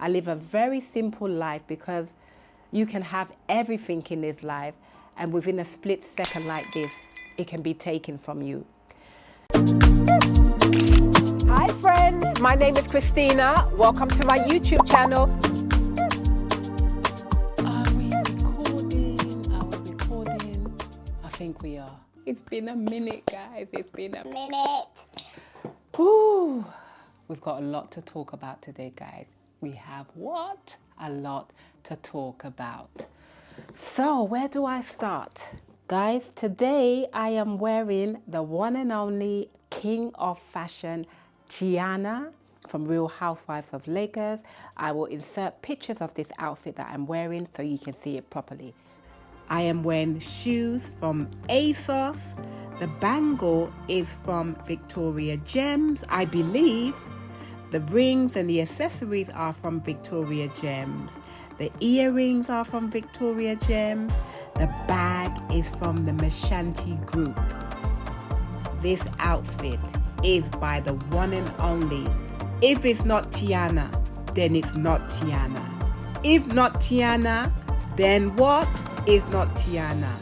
I live a very simple life because you can have everything in this life, and within a split second like this, it can be taken from you. Hi friends, my name is Christina. Welcome to my YouTube channel. Are we recording? Are we recording? I think we are. It's been a minute, guys. It's been a minute. Whew. We've got a lot to talk about today, guys. We have what? A lot to talk about. So where do I start? Guys, today I am wearing the one and only king of fashion, Tiana from Real Housewives of Lagos. I will insert pictures of this outfit that I'm wearing so you can see it properly. I am wearing shoes from ASOS. The bangle is from Victoria Gems, I believe. The rings and the accessories are from Victoria Gems. The earrings are from Victoria Gems. The bag is from the Mashanti Group. This outfit is by the one and only. If it's not Tiana, then it's not Tiana. If not Tiana, then what is not Tiana?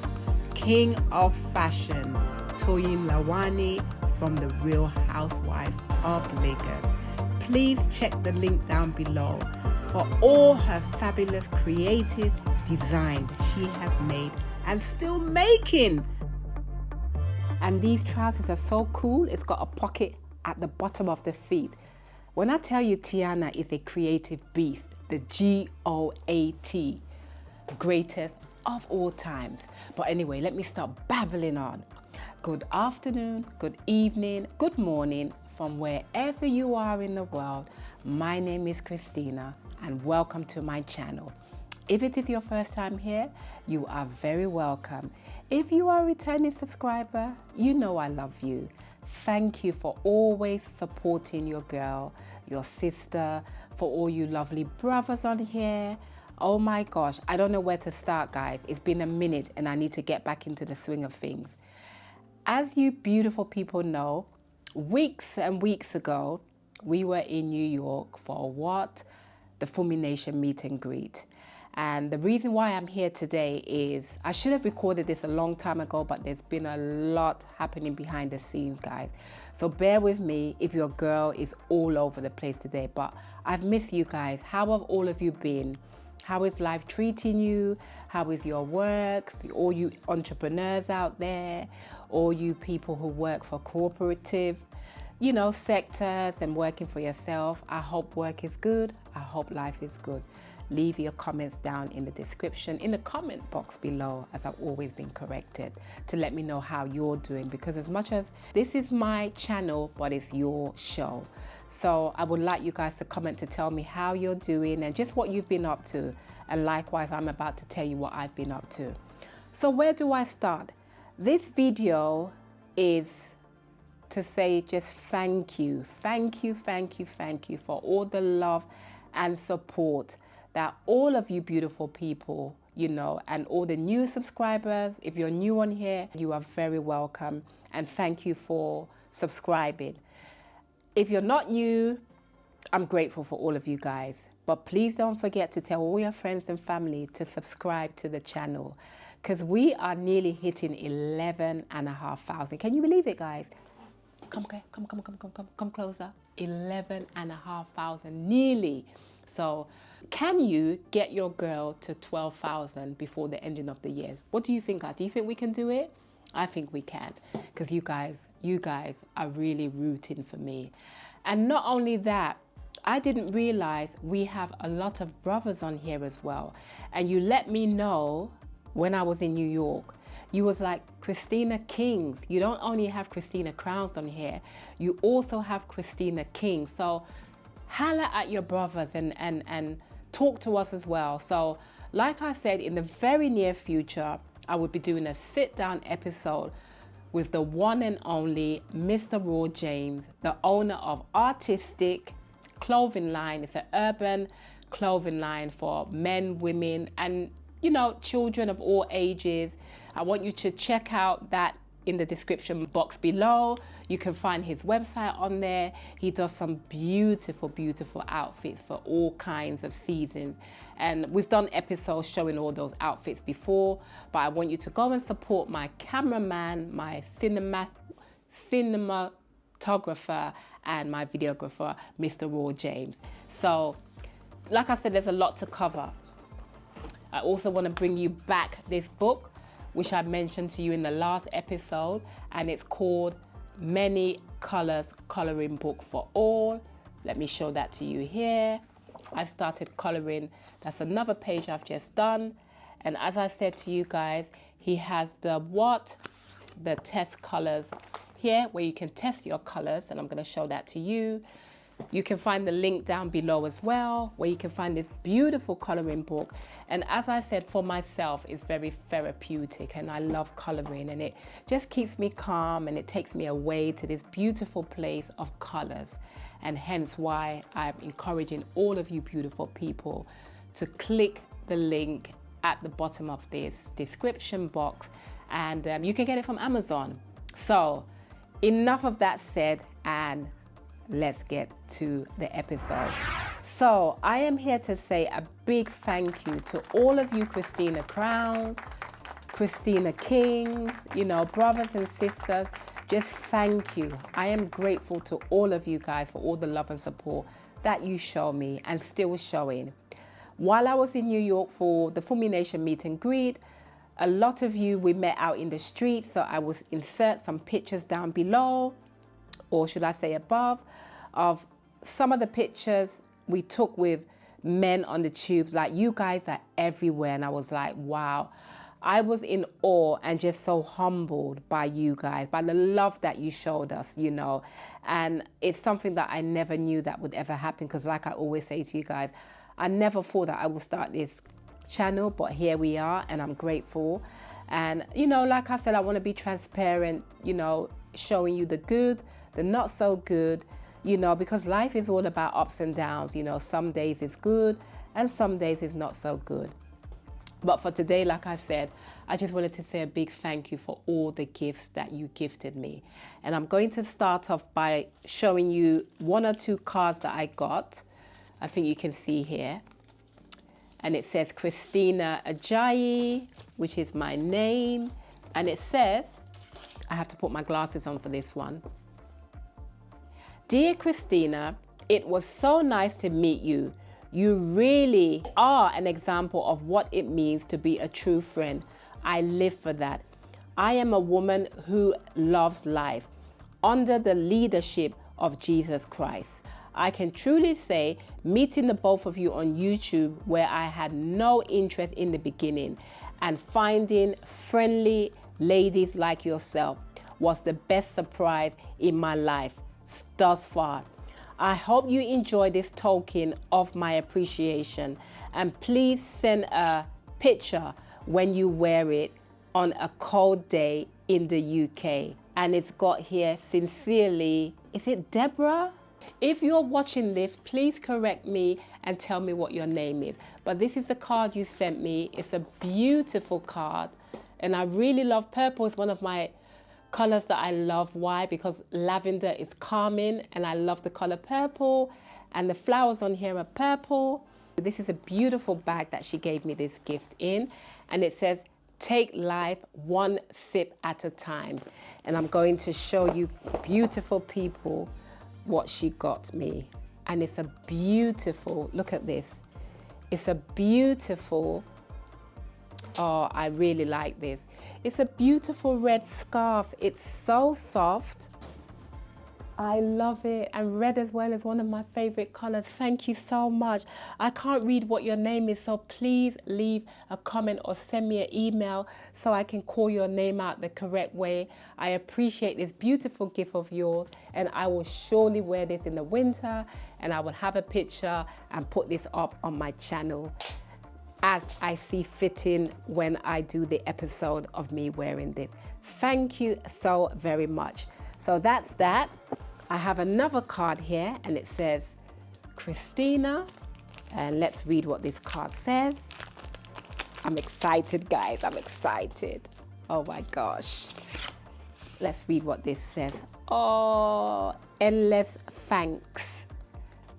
King of fashion, Toyin Lawani from the Real Housewives of Lagos. Please check the link down below for all her fabulous creative designs she has made and still making. And these trousers are so cool. It's got a pocket at the bottom of the feet. When I tell you Tiana is a creative beast, the GOAT, greatest of all times. But anyway, let me stop babbling on. Good afternoon, good evening, good morning from wherever you are in the world. My name is Christina and welcome to my channel. If it is your first time here, you are very welcome. If you are a returning subscriber, you know I love you. Thank you for always supporting your girl, your sister, for all you lovely brothers on here. Oh my gosh, I don't know where to start, guys. It's been a minute and I need to get back into the swing of things. As you beautiful people know, weeks and weeks ago, we were in New York for what? The Fulmination meet and greet. And the reason why I'm here today is, I should have recorded this a long time ago, but there's been a lot happening behind the scenes, guys. So bear with me if your girl is all over the place today, but I've missed you guys. How have all of you been? How is life treating you? How is your work? All you entrepreneurs out there, all you people who work for cooperative, you know, sectors and working for yourself. I hope work is good. I hope life is good. Leave your comments down in the description, in the comment box below, as I've always been corrected, to let me know how you're doing, because as much as this is my channel, but it's your show. So I would like you guys to comment to tell me how you're doing and just what you've been up to. And likewise, I'm about to tell you what I've been up to. So where do I start? This video is to say just thank you. Thank you, thank you, thank you for all the love and support that all of you beautiful people, you know, and all the new subscribers. If you're new on here, you are very welcome. And thank you for subscribing. If you're not new, I'm grateful for all of you guys. But please don't forget to tell all your friends and family to subscribe to the channel, because we are nearly hitting 11,500. Can you believe it, guys? Come closer. 11,500, nearly. So can you get your girl to 12,000 before the ending of the year? What do you think, guys? Do you think we can do it? I think we can, because you guys are really rooting for me. And not only that, I didn't realize we have a lot of brothers on here as well. And you let me know when I was in New York. You was like, Christina Kings. You don't only have Christina Crowns on here, you also have Christina King. So holla at your brothers and talk to us as well. So like I said, in the very near future, I will be doing a sit-down episode with the one and only Mr. Raw James, the owner of Artistic clothing line. It's an urban clothing line for men, women, and you know, children of all ages. I want you to check out that in the description box below. You can find his website on there. He does some beautiful, beautiful outfits for all kinds of seasons. And we've done episodes showing all those outfits before, but I want you to go and support my cameraman, my cinematographer, and my videographer, Mr. Raw James. So, like I said, there's a lot to cover. I also want to bring you back this book, which I mentioned to you in the last episode, and it's called Many Colors Coloring Book for All. Let me show that to you here. I started coloring. That's another page I've just done. And as I said to you guys, he has the test colors here, where you can test your colors, and I'm going to show that to you. You can find the link down below as well, where you can find this beautiful coloring book. And as I said, for myself, it's very therapeutic, and I love coloring, and it just keeps me calm, and it takes me away to this beautiful place of colors. And hence why I'm encouraging all of you beautiful people to click the link at the bottom of this description box, and you can get it from Amazon. So enough of that said, and let's get to the episode. So I am here to say a big thank you to all of you Christina Crowns, Christina Kings, you know, brothers and sisters. Just thank you. I am grateful to all of you guys for all the love and support that you show me and still showing. While I was in New York for the Fulmination meet and greet, a lot of you, we met out in the street, so I will insert some pictures down below, or should I say above, of some of the pictures we took with men on the tubes. Like, you guys are everywhere, and I was like, wow. I was in awe and just so humbled by you guys, by the love that you showed us, you know. And it's something that I never knew that would ever happen, because like I always say to you guys, I never thought that I would start this channel, but here we are, and I'm grateful. And, you know, like I said, I want to be transparent, you know, showing you the good, the not so good, you know, because life is all about ups and downs. You know, some days it's good and some days it's not so good. But for today, like I said, I just wanted to say a big thank you for all the gifts that you gifted me. And I'm going to start off by showing you one or two cards that I got. I think you can see here. And it says Christina Ajayi, which is my name. And it says, I have to put my glasses on for this one. Dear Christina, it was so nice to meet you. You really are an example of what it means to be a true friend. I live for that. I am a woman who loves life under the leadership of Jesus Christ. I can truly say meeting the both of you on YouTube, where I had no interest in the beginning, and finding friendly ladies like yourself was the best surprise in my life thus far. I hope you enjoy this token of my appreciation, and please send a picture when you wear it on a cold day in the UK. And it's got here, sincerely, is it Deborah? If you're watching this, please correct me and tell me what your name is. But this is the card you sent me. It's a beautiful card, and I really love purple. It's one of my colors that I love. Why? Because lavender is calming, and I love the color purple, and the flowers on here are purple. This is a beautiful bag that she gave me this gift in, and it says, take life one sip at a time. And I'm going to show you beautiful people what she got me. And it's a beautiful, look at this. It's a beautiful, oh, I really like this. It's a beautiful red scarf. It's so soft. I love it. And red as well is one of my favorite colors. Thank you so much. I can't read what your name is, so please leave a comment or send me an email so I can call your name out the correct way. I appreciate this beautiful gift of yours, and I will surely wear this in the winter, and I will have a picture and put this up on my channel as I see fitting when I do the episode of me wearing this. Thank you so very much. So that's that. I have another card here, and it says Christina, and let's read what this card says. I'm excited, guys. I'm excited. Oh my gosh. Let's read what this says. Oh, endless thanks.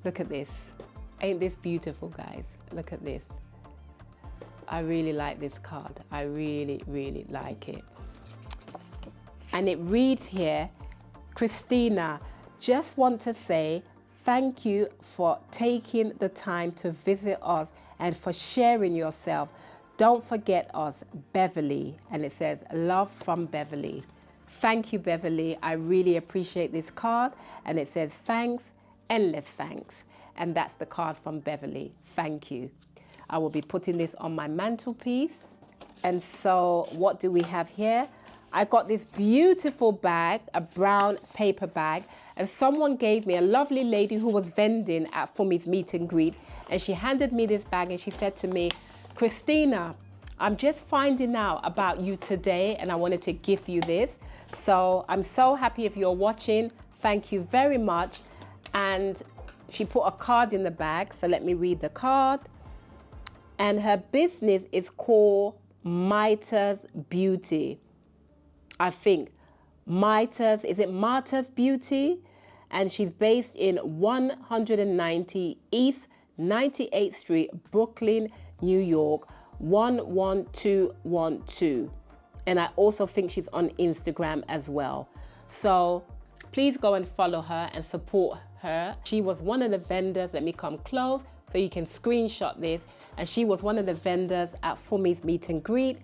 Look at this. Ain't this beautiful, guys? Look at this. I really like this card. I really, really like it. And it reads here, Christina, just want to say thank you for taking the time to visit us and for sharing yourself. Don't forget us, Beverly. And it says, love from Beverly. Thank you, Beverly. I really appreciate this card. And it says, thanks, endless thanks. And that's the card from Beverly. Thank you. I will be putting this on my mantelpiece. And so what do we have here? I got this beautiful bag, a brown paper bag, and someone gave me, a lovely lady who was vending at Fumi's meet and greet, and she handed me this bag and she said to me, Christina, I'm just finding out about you today and I wanted to give you this. So I'm so happy if you're watching. Thank you very much. And she put a card in the bag. So let me read the card. And her business is called Mitres Beauty. I think Mitres, is it Martha's Beauty? And she's based in 190 East 98th Street, Brooklyn, New York, 11212. And I also think she's on Instagram as well. So please go and follow her and support her. She was one of the vendors. Let me come close so you can screenshot this. And she was one of the vendors at Fumi's meet and greet.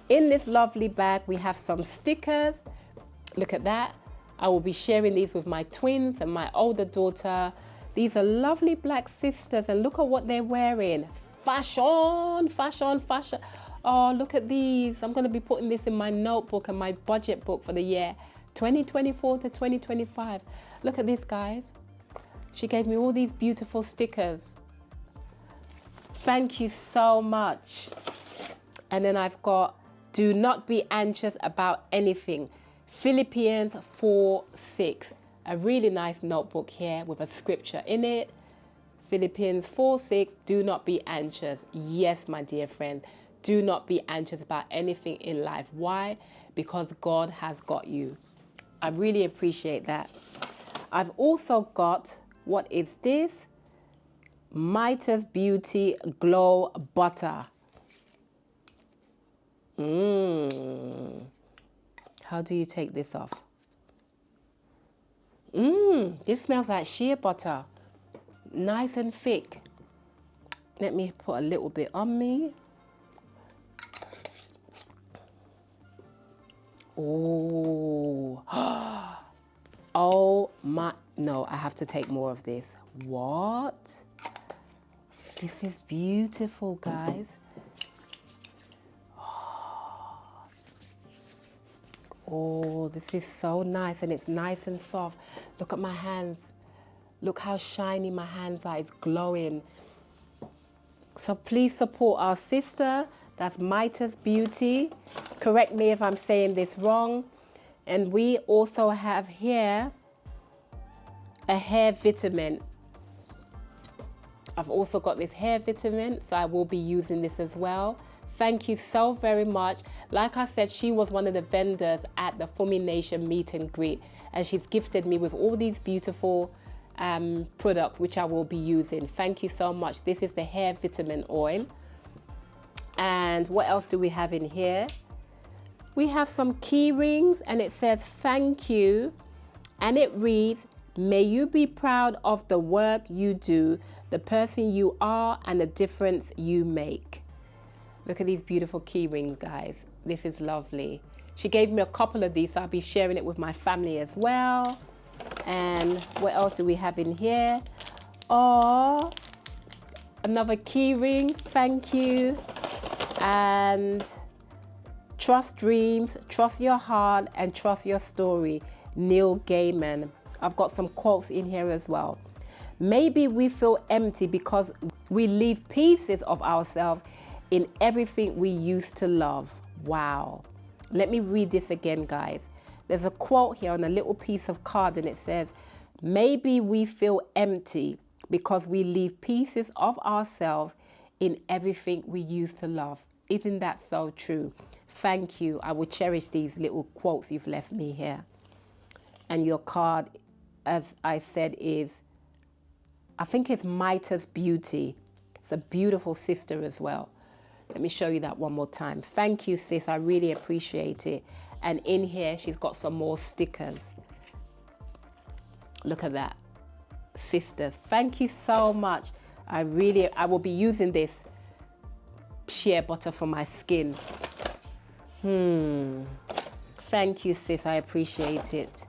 In this lovely bag, we have some stickers. Look at that. I will be sharing these with my twins and my older daughter. These are lovely black sisters, and look at what they're wearing. Fashion, fashion, fashion. Oh, look at these. I'm going to be putting this in my notebook and my budget book for the year 2024 to 2025. Look at this, guys. She gave me all these beautiful stickers. Thank you so much. And then I've got, do not be anxious about anything. Philippians 4:6. A really nice notebook here with a scripture in it. Philippians 4:6, do not be anxious. Yes, my dear friends, do not be anxious about anything in life. Why? Because God has got you. I really appreciate that. I've also got, what is this? Mitres Beauty Glow Butter. How do you take this off? This smells like shea butter. Nice and thick. Let me put a little bit on me. Oh. Oh my, no, I have to take more of this. What? This is beautiful, guys. Oh, this is so nice, and it's nice and soft. Look at my hands. Look how shiny my hands are. It's glowing. So please support our sister. That's Mitres Beauty. Correct me if I'm saying this wrong. And we also have here a hair vitamin. I've also got this hair vitamin, so I will be using this as well. Thank you so very much. Like I said, she was one of the vendors at the Fumi Nation meet and greet, and she's gifted me with all these beautiful products which I will be using. Thank you so much. This is the hair vitamin oil. And what else do we have in here? We have some key rings, and it says thank you, and it reads, may you be proud of the work you do, the person you are, and the difference you make. Look at these beautiful key rings, guys. This is lovely. She gave me a couple of these, so I'll be sharing it with my family as well. And what else do we have in here? Oh, another key ring. Thank you. And trust dreams, trust your heart, and trust your story. Neil Gaiman. I've got some quotes in here as well. Maybe we feel empty because we leave pieces of ourselves in everything we used to love. Wow. Let me read this again, guys. There's a quote here on a little piece of card, and it says, maybe we feel empty because we leave pieces of ourselves in everything we used to love. Isn't that so true? Thank you. I will cherish these little quotes you've left me here. And your card, as I said, is, I think it's Mitas Beauty. It's a beautiful sister as well. Let me show you that one more time. Thank you, sis. I really appreciate it. And in here, she's got some more stickers. Look at that. Sisters, thank you so much. I will be using this shea butter for my skin. Thank you, sis. I appreciate it.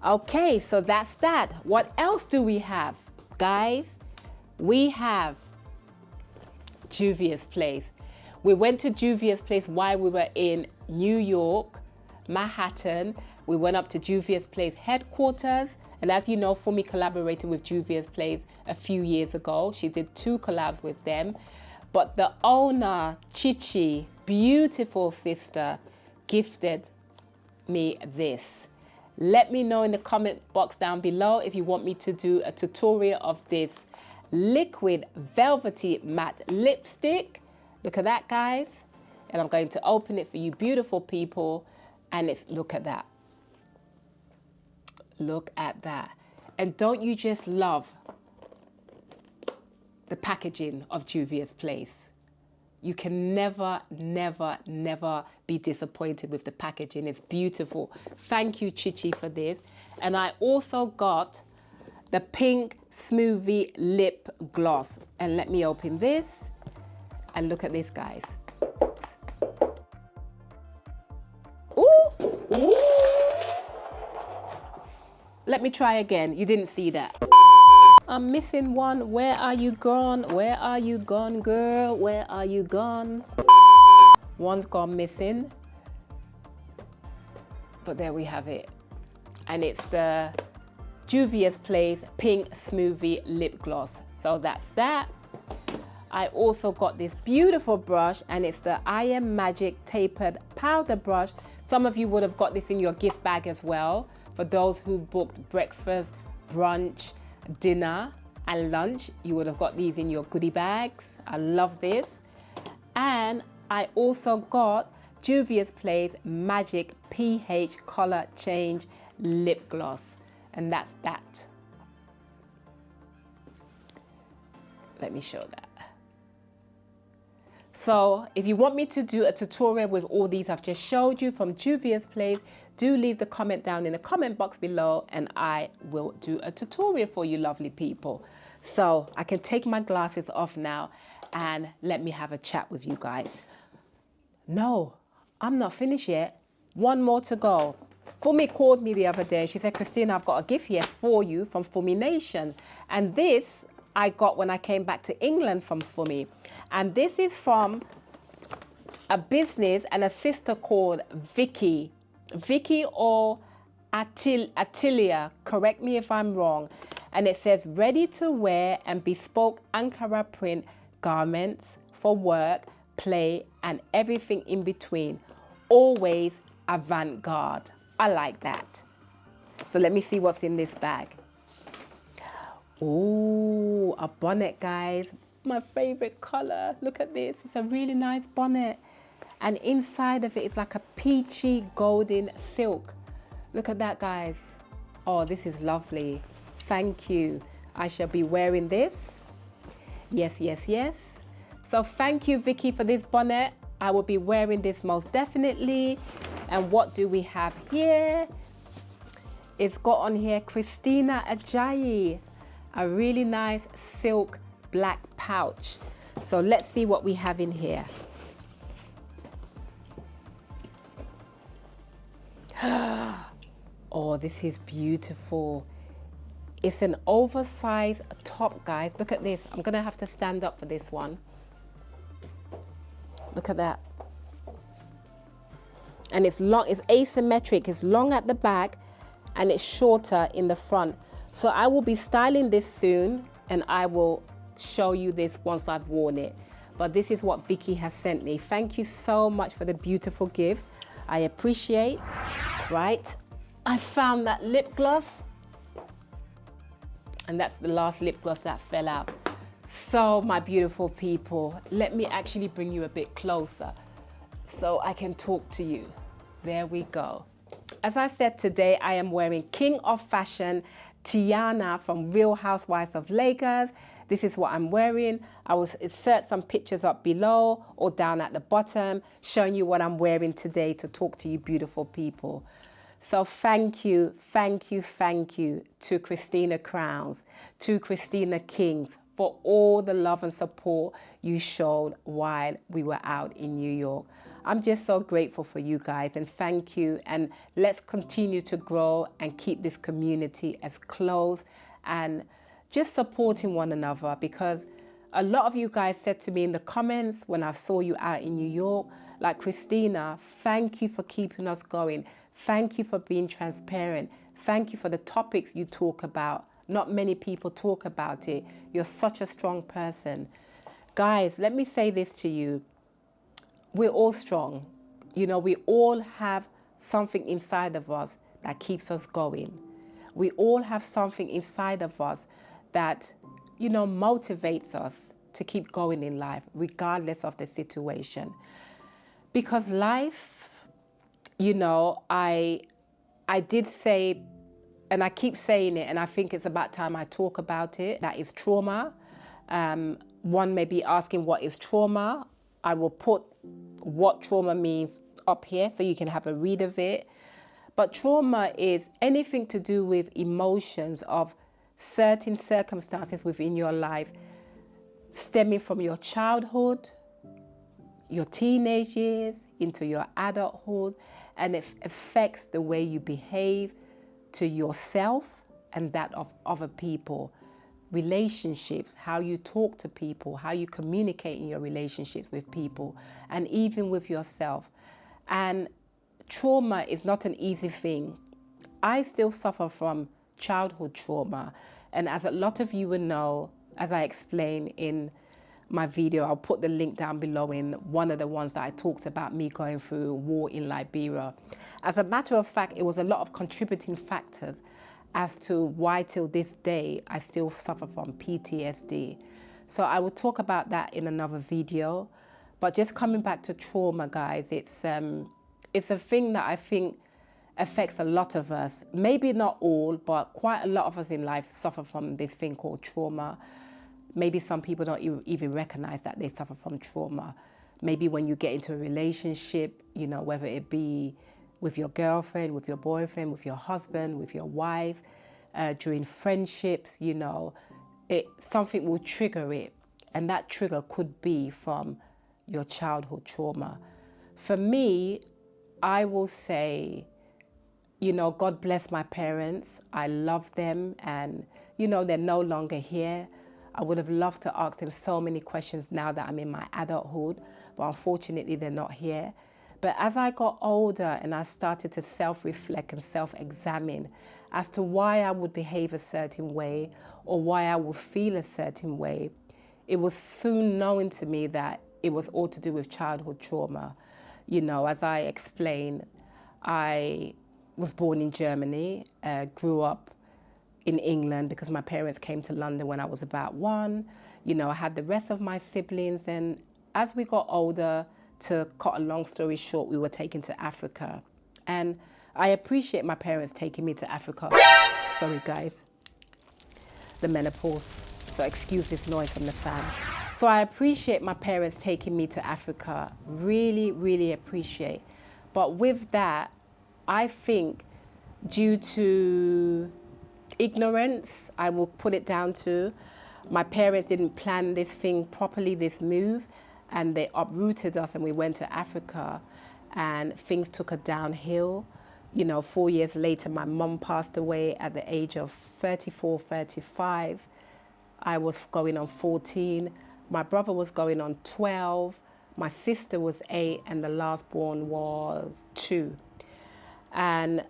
Okay, so that's that. What else do we have, guys? We have Juvia's place. We went to Juvia's place while we were in New York, Manhattan. We went up to Juvia's place headquarters. And as you know, Fumi collaborated with Juvia's place a few years ago. She did 2 collabs with them. But the owner, Chichi, beautiful sister, gifted me this. Let me know in the comment box down below if you want me to do a tutorial of this liquid velvety matte lipstick. Look at that, guys. And I'm going to open it for you beautiful people. And it's, look at that. Look at that. And don't you just love the packaging of Juvia's place? You can never, never, never be disappointed with the packaging. It's beautiful. Thank you, Chichi, for this. And I also got the pink smoothie lip gloss. And let me open this. And look at this, guys. Ooh. Ooh. Let me try again. You didn't see that. I'm missing one. Where are you gone? Where are you gone, girl? Where are you gone? One's gone missing. But there we have it. And it's the Juvia's Place Pink Smoothie Lip Gloss. So that's that. I also got this beautiful brush, and it's the I Am Magic Tapered Powder Brush. Some of you would have got this in your gift bag as well. For those who booked breakfast, brunch, dinner and lunch, you would have got these in your goodie bags. I love this. And I also got Juvia's Place Magic pH Color Change Lip Gloss. And that's that. Let me show that. So if you want me to do a tutorial with all these I've just showed you from Juvia's Place, do leave the comment down in the comment box below and I will do a tutorial for you lovely people. So I can take my glasses off now and let me have a chat with you guys. No, I'm not finished yet. One more to go. Fumi called me the other day. She said, Christina, I've got a gift here for you from Fumi Nation. And this I got when I came back to England from Fumi. And this is from a business and a sister called Vicky or Attilia, correct me if I'm wrong. And it says, ready to wear and bespoke Ankara print garments for work, play, and everything in between. Always avant-garde. I like that. So let me see what's in this bag. Oh, a bonnet, guys. My favorite color. Look at this. It's a really nice bonnet. And inside of it, it's like a peachy golden silk. Look at that, guys. Oh, this is lovely. Thank you. I shall be wearing this. Yes, yes, yes. So thank you, Vicky, for this bonnet. I will be wearing this most definitely. And what do we have here? It's got on here Christina Ajayi, a really nice silk black pouch. So let's see what we have in here. Oh, this is beautiful. It's an oversized top, guys. Look at this. I'm gonna have to stand up for this one. Look at that. And it's long, it's asymmetric. It's long at the back and it's shorter in the front. So I will be styling this soon and I will show you this once I've worn it. But this is what Vicky has sent me. Thank you so much for the beautiful gifts. I appreciate. Right, I found that lip gloss. And that's the last lip gloss that fell out. So, my beautiful people, let me actually bring you a bit closer so I can talk to you. There we go. As I said, today I am wearing King of Fashion, Tiana from Real Housewives of Lagos. This is what I'm wearing. I will insert some pictures up below or down at the bottom, showing you what I'm wearing today to talk to you beautiful people. So thank you to Christina Crowns, to Christina Kings for all the love and support you showed while we were out in New York. I'm just so grateful for you guys, and thank you. And let's continue to grow and keep this community as close and just supporting one another, because a lot of you guys said to me in the comments when I saw you out in New York, like, Christina, thank you for keeping us going. Thank you for being transparent. Thank you for the topics you talk about. Not many people talk about it. You're such a strong person. Guys, let me say this to you. We're all strong. You know, we all have something inside of us that keeps us going. We all have something inside of us that, you know, motivates us to keep going in life, regardless of the situation. Because life, you know, I did say, and I keep saying it, and I think it's about time I talk about it, that is trauma. One may be asking, what is trauma? I will put what trauma means up here so you can have a read of it. But trauma is anything to do with emotions of certain circumstances within your life, stemming from your childhood, your teenage years, into your adulthood, and it affects the way you behave to yourself and that of other people. Relationships, how you talk to people, how you communicate in your relationships with people, and even with yourself. And trauma is not an easy thing. I still suffer from childhood trauma, and as a lot of you will know, as I explained in my video, I'll put the link down below in one of the ones that I talked about me going through war in Liberia. As a matter of fact, it was a lot of contributing factors as to why till this day I still suffer from PTSD. So I will talk about that in another video. But just coming back to trauma, guys, it's a thing that I think affects a lot of us. Maybe not all, but quite a lot of us in life suffer from this thing called trauma. Maybe some people don't even recognize that they suffer from trauma. Maybe when you get into a relationship, you know, whether it be with your girlfriend, with your boyfriend, with your husband, with your wife, during friendships, you know, something will trigger it. And that trigger could be from your childhood trauma. For me, I will say, you know, God bless my parents. I love them, and, you know, they're no longer here. I would have loved to ask them so many questions now that I'm in my adulthood, but unfortunately they're not here. But as I got older and I started to self-reflect and self-examine as to why I would behave a certain way or why I would feel a certain way, it was soon known to me that it was all to do with childhood trauma. You know, as I explained, I was born in Germany, grew up in England because my parents came to London when I was about 1. You know, I had the rest of my siblings, and as we got older, to cut a long story short, we were taken to Africa. And I appreciate my parents taking me to Africa. Sorry guys, the menopause, so excuse this noise from the fan. So I appreciate my parents taking me to Africa, really appreciate. But with that, I think due to ignorance, I will put it down to, my parents didn't plan this thing properly, this move, and they uprooted us and we went to Africa, and things took a downhill. You know, 4 years later, my mom passed away at the age of 34, 35. I was going on 14. My brother was going on 12. My sister was 8, and the last born was 2. And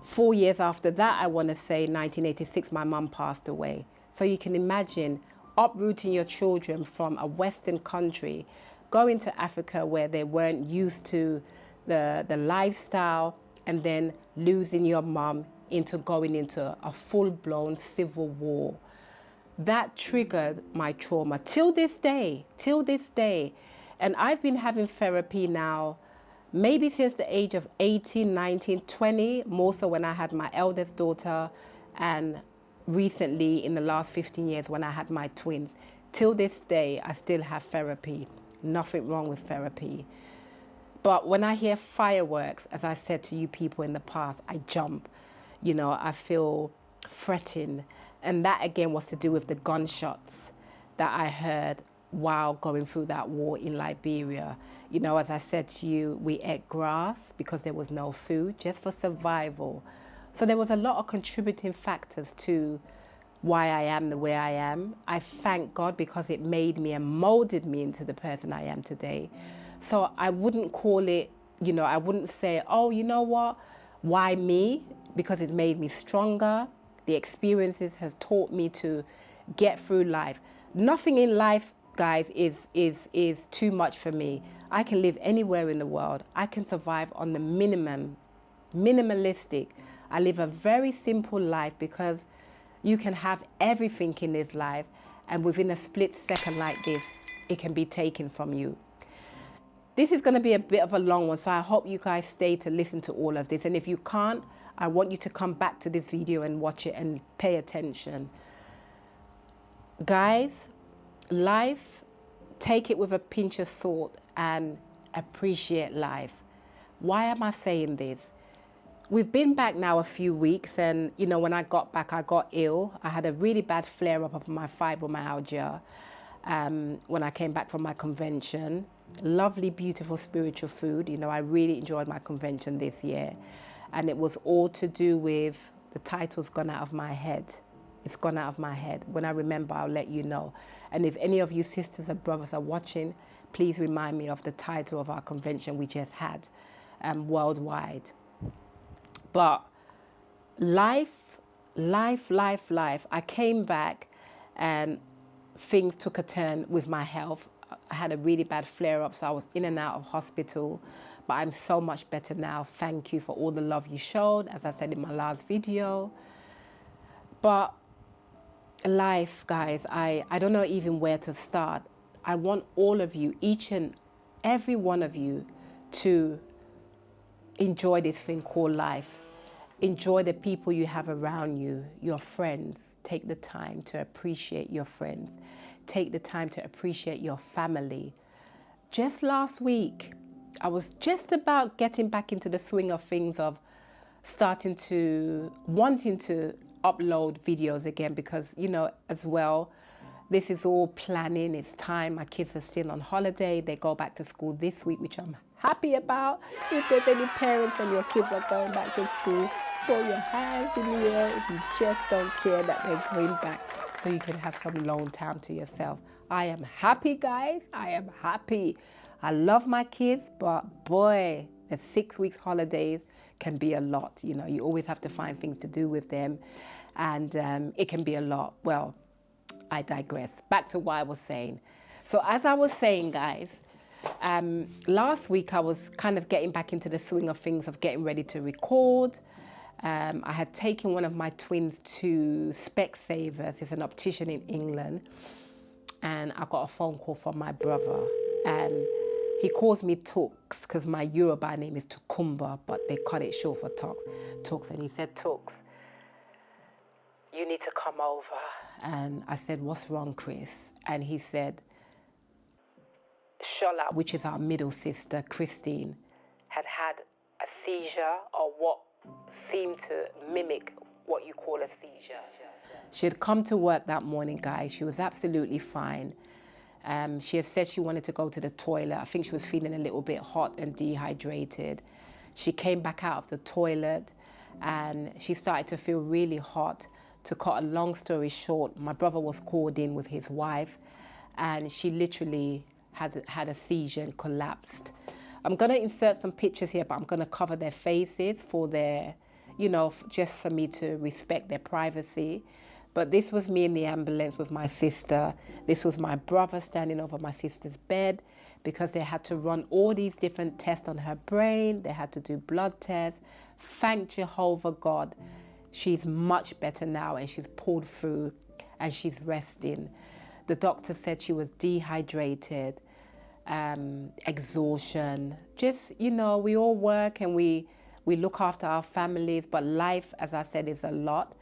4 years after that, I want to say 1986, my mum passed away. So you can imagine uprooting your children from a Western country, going to Africa where they weren't used to the lifestyle, and then losing your mum into going into a full-blown civil war. that triggered my trauma till this day, And I've been having therapy now, maybe since the age of 18, 19, 20, more so when I had my eldest daughter, and recently in the last 15 years when I had my twins. Till this day, I still have therapy. Nothing wrong with therapy. But when I hear fireworks, as I said to you people in the past, I jump. You know, I feel fretting. And that again was to do with the gunshots that I heard while going through that war in Liberia. You know, as I said to you, we ate grass because there was no food, just for survival. So there was a lot of contributing factors to why I am the way I am. I thank God because it made me and molded me into the person I am today. So I wouldn't call it, you know, I wouldn't say, oh, you know what, why me? Because it's made me stronger. The experiences has taught me to get through life. Nothing in life, guys, is too much for me. I can live anywhere in the world. I can survive on the minimalistic. I live a very simple life because you can have everything in this life, and within a split second like this, it can be taken from you. This is going to be a bit of a long one, so I hope you guys stay to listen to all of this. And if you can't, I want you to come back to this video and watch it and pay attention. Guys, life, take it with a pinch of salt and appreciate life. Why am I saying this? We've been back now a few weeks, and you know, when I got back, I got ill. I had a really bad flare-up of my fibromyalgia when I came back from my convention. Lovely, beautiful spiritual food. You know, I really enjoyed my convention this year, and it was all to do with the title's gone out of my head. It's gone out of my head. When I remember, I'll let you know. And if any of you sisters and brothers are watching, please remind me of the title of our convention we just had worldwide. But life. I came back and things took a turn with my health. I had a really bad flare-up, so I was in and out of hospital. But I'm so much better now. Thank you for all the love you showed, as I said in my last video. But life, guys, I don't know even where to start. I want all of you, each and every one of you, to enjoy this thing called life. Enjoy the people you have around you, your friends. Take the time to appreciate your friends. Take the time to appreciate your family. Just last week, I was just about getting back into the swing of things, of wanting to upload videos again, because, you know, as well, this is all planning. It's time. My kids are still on holiday. They go back to school this week, which I'm happy about. If there's any parents and your kids are going back to school, throw your hands in the air if you just don't care that they're going back, so you can have some alone time to yourself. I am happy, guys. I am happy. I love my kids, but boy, the 6 weeks holidays can be a lot. You know, you always have to find things to do with them, and it can be a lot. Well, I digress. Back to what I was saying. So as I was saying, guys, last week I was kind of getting back into the swing of things, of getting ready to record. I had taken one of my twins to Specsavers. It's an optician in England. And I got a phone call from my brother. And he calls me Tux, because my Yoruba name is Tukumba, but they cut it short for Tux. And he said, Tux, you need to come over. And I said, what's wrong, Chris? And he said, Shola, which is our middle sister, Christine, had a seizure, or what seemed to mimic what you call a seizure. She had come to work that morning, guys. She was absolutely fine. She had said she wanted to go to the toilet. I think she was feeling a little bit hot and dehydrated. She came back out of the toilet and she started to feel really hot. To cut a long story short, my brother was called in with his wife, and she literally had a seizure and collapsed. I'm going to insert some pictures here, but I'm going to cover their faces for their, you know, just for me to respect their privacy. But this was me in the ambulance with my sister. This was my brother standing over my sister's bed, because they had to run all these different tests on her brain. They had to do blood tests. Thank Jehovah God, she's much better now and she's pulled through. and she's resting. The doctor said she was dehydrated, exhaustion. Just, you know, we all work and we look after our families, but life, as I said, is a lot.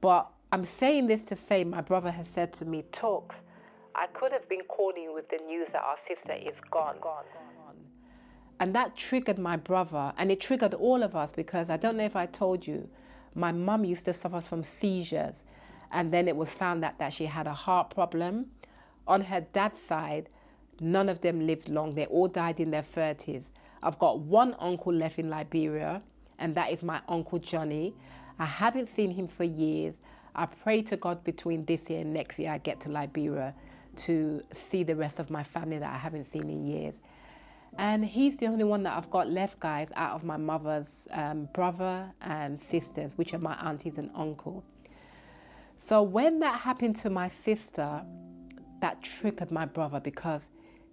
But I'm saying this to say, my brother has said to me, Talk, I could have been calling you with the news that our sister is gone. And that triggered my brother, and it triggered all of us, because I don't know if I told you, my mum used to suffer from seizures, and then it was found that she had a heart problem. On her dad's side, none of them lived long. They all died in their 30s. I've got one uncle left in Liberia, and that is my Uncle Johnny. I haven't seen him for years. I pray to God between this year and next year I get to Liberia to see the rest of my family that I haven't seen in years. And he's the only one that I've got left, guys, out of my mother's brother and sisters, which are my aunties and uncle. So when that happened to my sister, that triggered my brother, because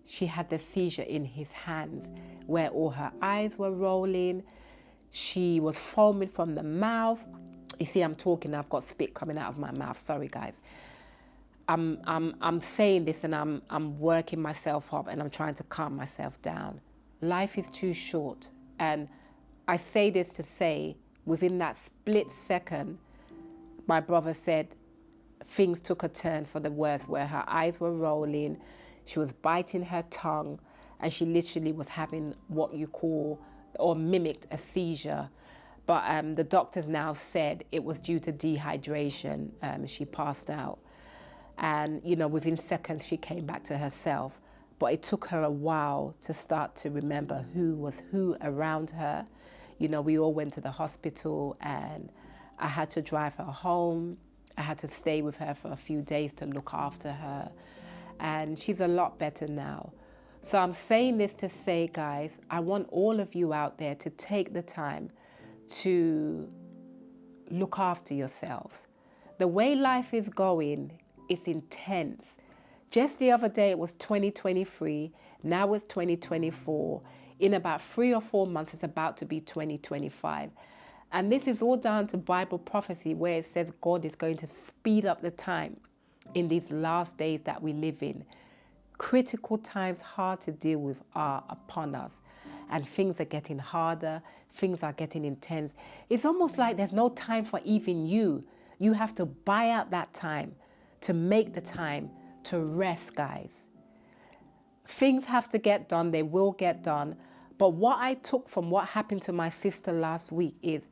she had the seizure in his hands where all her eyes were rolling. She was foaming from the mouth. You see, I'm talking, I've got spit coming out of my mouth. Sorry, guys. I'm saying this and I'm working myself up and I'm trying to calm myself down. Life is too short. And I say this to say, within that split second, my brother said things took a turn for the worse, where her eyes were rolling, she was biting her tongue, and she literally was having what you call or mimicked a seizure. But the doctors now said it was due to dehydration. She passed out. And, you know, within seconds, she came back to herself. But it took her a while to start to remember who was who around her. You know, we all went to the hospital, and I had to drive her home. I had to stay with her for a few days to look after her. And she's a lot better now. So I'm saying this to say, guys, I want all of you out there to take the time to look after yourselves. The way life is going, it's intense. Just the other day, it was 2023. Now it's 2024. In about 3 or 4 months, it's about to be 2025. And this is all down to Bible prophecy, where it says God is going to speed up the time in these last days that we live in. Critical times, hard to deal with, are upon us. And things are getting harder. Things are getting intense. It's almost like there's no time for even you. You have to buy out that time to make the time to rest, guys. Things have to get done. They will get done. But what I took from what happened to my sister last week is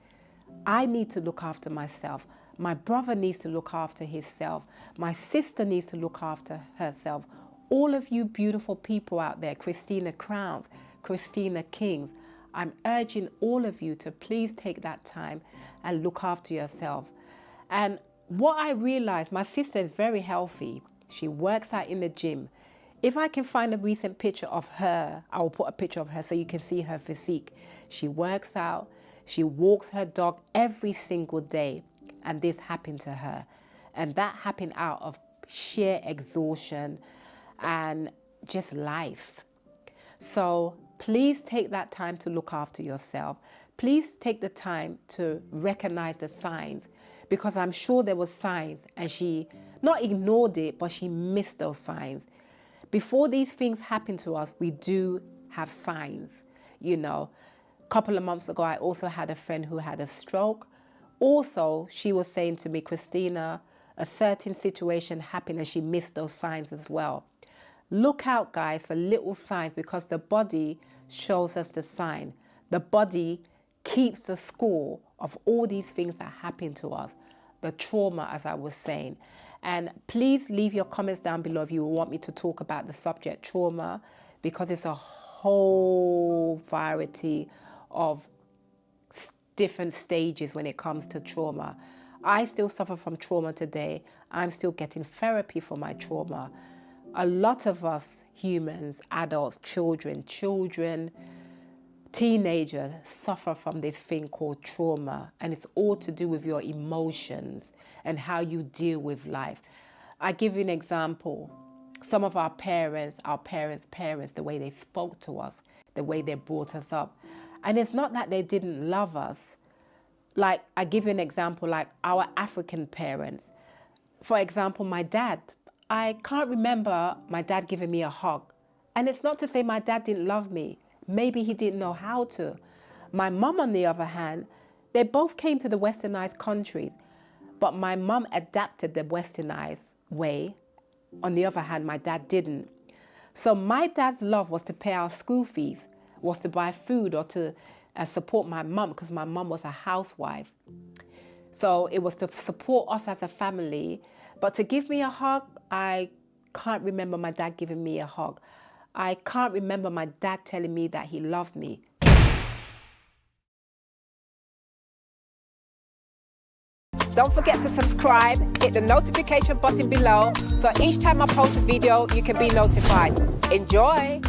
I need to look after myself. My brother needs to look after himself. My sister needs to look after herself. All of you beautiful people out there, Christina Crowns, Christina Kings, I'm urging all of you to please take that time and look after yourself. And what I realized, my sister is very healthy. She works out in the gym. If I can find a recent picture of her, I will put a picture of her so you can see her physique. She works out. She walks her dog every single day. And this happened to her. And that happened out of sheer exhaustion and just life. So please take that time to look after yourself. Please take the time to recognize the signs, because I'm sure there were signs and she not ignored it, but she missed those signs. Before these things happen to us, we do have signs. You know, a couple of months ago, I also had a friend who had a stroke. Also, she was saying to me, Christina, a certain situation happened and she missed those signs as well. Look out, guys, for little signs, because the body shows us the sign. The body keeps the score of all these things that happen to us. The trauma, as I was saying. And please leave your comments down below if you want me to talk about the subject trauma, because it's a whole variety of different stages when it comes to trauma. I still suffer from trauma today. I'm still getting therapy for my trauma. A lot of us humans, adults, children, teenagers suffer from this thing called trauma, and it's all to do with your emotions and how you deal with life. I give you an example. Some of our parents, the way they spoke to us, the way they brought us up. And it's not that they didn't love us. Like, I give you an example, like our African parents. For example, my dad. I can't remember my dad giving me a hug. And it's not to say my dad didn't love me. Maybe he didn't know how to. My mum, on the other hand, they both came to the westernized countries, but my mum adapted the westernized way. On the other hand, my dad didn't. So my dad's love was to pay our school fees, was to buy food or to support my mum, because my mum was a housewife. So it was to support us as a family. But to give me a hug, I can't remember my dad giving me a hug. I can't remember my dad telling me that he loved me. Don't forget to subscribe, hit the notification button below, so each time I post a video, you can be notified. Enjoy!